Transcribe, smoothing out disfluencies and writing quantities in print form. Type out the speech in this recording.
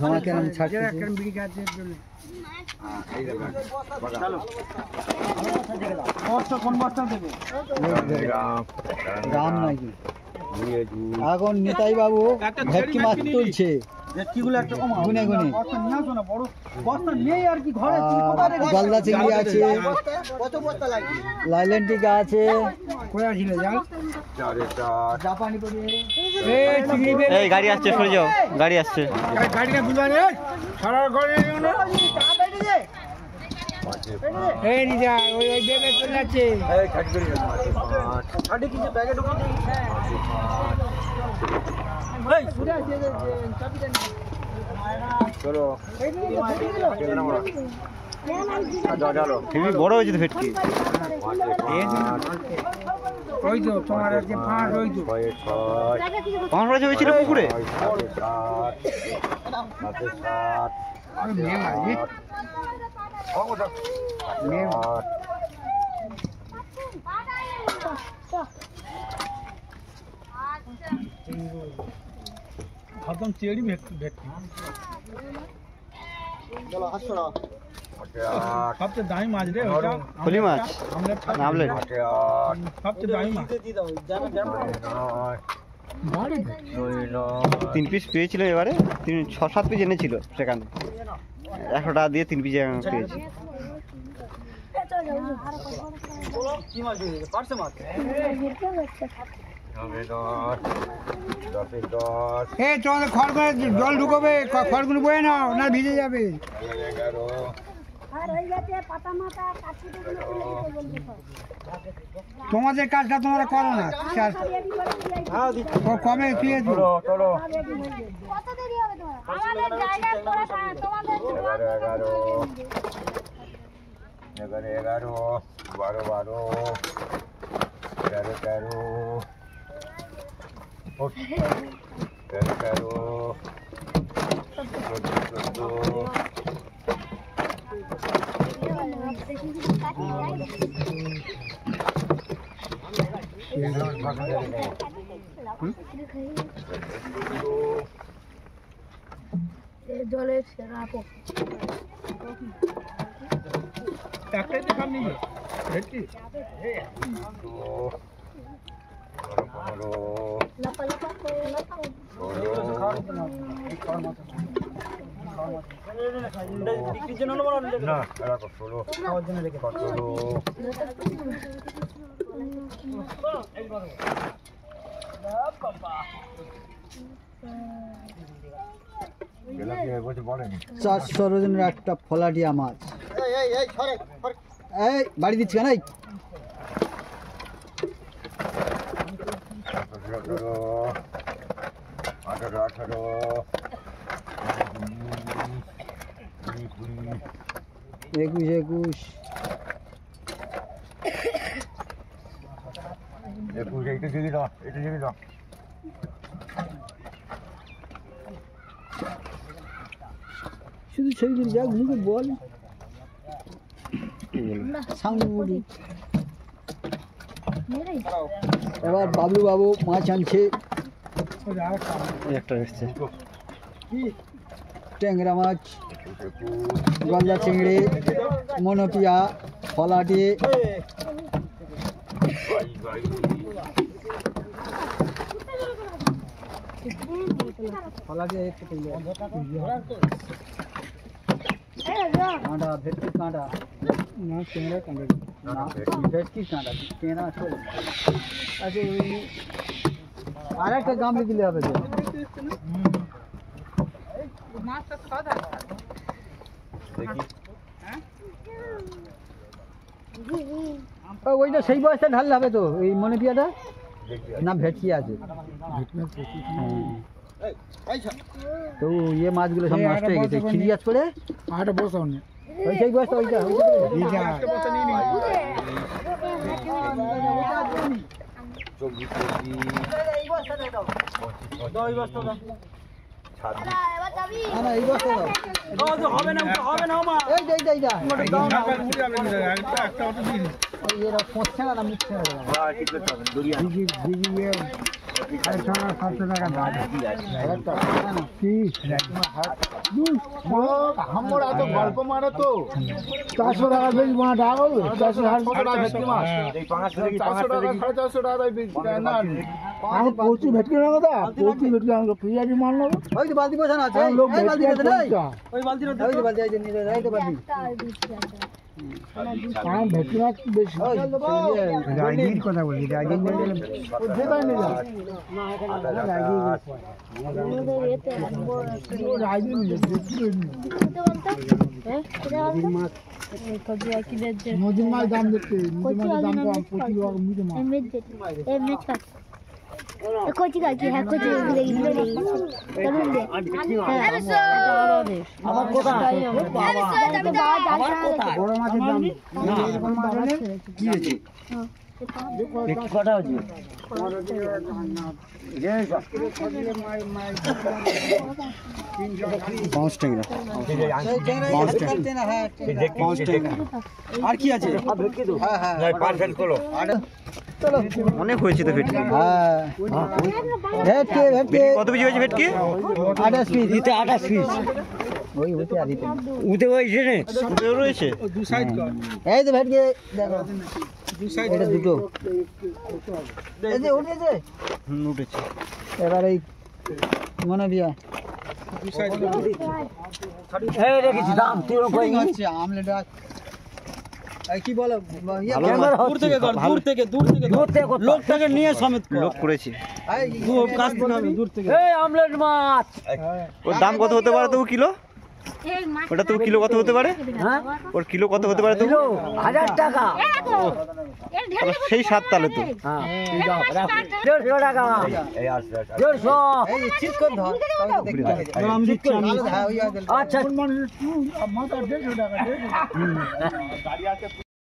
ধোঁয়া কেন ছাড়ছে? দাম নাকি এখন নিতাই বাবু ভেটকি মাছ তুলছে গুনে গুনে। গলদা চিংড়ি আছে, লাইলেন টিকা আছে, এই গাড়ি আসছে, সরে যাও, গাড়ি আসছে। বড় হয়েছে তো ভেটকি। পাঁচ হয়েছিল পুকুরে। একদম চেড়ি ভেটকি সবচেয়ে দামি মাছ রে ওটা। ফুলি মাছ, নামলেন সবচেয়ে দামি মাছ। 3 পিস পেয়েছিল এবারে, 6-7 পিস এনেছিল সেখানে। 100 টাকা দিয়ে 3 পিস পেয়েছি। জল ঢুকবে, খড়গুলো বয়ে নাও না ভিজে যাবে। তোমাদের কাজটা তোমরা করো না, কমে খেয়েছো। এগারো 12 13 জলে রাখো একটাই তো সামনে ভেটকি। সরোজনের একটা ফলাটিয়া মাছ। এই বাড়ি দিচ্ছি কেন? 21 এটা দিয়ে দাও, এটা দিয়ে দাও। শুধু ছবি যা ঘুরে বল সামনে। এবার বাবলু বাবু মাছ আনছে, একটা এসছে ট্যাংরা মাছ, গলদা চিংড়ি, মনোপিয়া, ফলাটি, কাঁটা, ভেটকি কাঁটা, না চিংড়া কাঁদে ভেটকি কাঁটা কেনা চলে। আচ্ছা আর একটা গামলি দিলে হবে তো। ওইটা সেই বয়সটা ঢাললে হবে তো, এই মনে পিয়াটা না ভেটকি আছে তো ইয়ে মাছগুলো সব নষ্ট হয়ে গেছে, খিরিয়াজ করে আটা বসাও না। ওই সেই বয়সটা ওইটা এই বস্তা দাও, হবে না মা। এরা পড়ছে না মুখছে না। 700 টাকা দাম কি আমরা এত গল্প মারা তো 400 টাকা বেশি মাছ টাকা করবে 400 টাকা ভেটকি মাছ এই পাঁচশো দেখি 400 টাকা 450 টাকা না আমি প্রচুর ভেটকি নেবো দা প্রচুর ভেটকি আমাকে পিয়াজি মাল নেবো ওই তো বালতি বসানো আছে লোক এই বালতি ভেটকি দে নাই কোনটা? ওই বালতি ওই তো বালতি এই যে নিয়ে এই তো বালতি আমার ভেটকি মাছ বেশি ওই রাজনীতির কথা বলি রাজনীতি যেটাই নিয়ে যাও আমাদের এতে নদীর মাছ দাম দেখতে নদীর মাছের দাম কম প্রচুর রকম নদীর মাছ কোচি কাকি হ্যাঁ কোচি আমার কোথায় বড় মাছের দাম এরকম মাছ হলে কি হয়েছে কটা হচ্ছে পাঁচ টাকা আর কি আছে হ্যাঁ হ্যাঁ পারফেক্ট করো অনেক হয়েছে তো ভেটকি হ্যাঁ ভেটকি ভেটকি কত পিস হয়েছে ভেটকি 28 পিস দিতে 28 পিস ওই হতে আর দিতে উঠে হয়েছে রে রয়েছে এই তো ভেটকি দেখো এটা দুটো এই যে উঠেছে উঠেছে এবার এই মনে বিয়া এই রেখেছি দাম তুই কই হচ্ছে আমলেট এই কি বলো দূর থেকে কর দূর থেকে লোকটাকে নিয়ে সমেত কর লোক করেছে এই কাজ থেকে হবে দূর থেকে এই আমলেট মাছ ওর দাম কত হতে পারে তবু কিলো ওটা তবু কিলো কত হতে পারে হ্যাঁ ওর কিলো কত হতে পারে তবু 1000 টাকা তাহলে সেই সাত তালে তো হ্যাঁ 150 টাকা এই আসছে 150 এই ঠিক কর ধর তবে দেখতে হবে আমি দিচ্ছি আমি হ্যাঁ ওই আচ্ছা মাছ 150 টাকা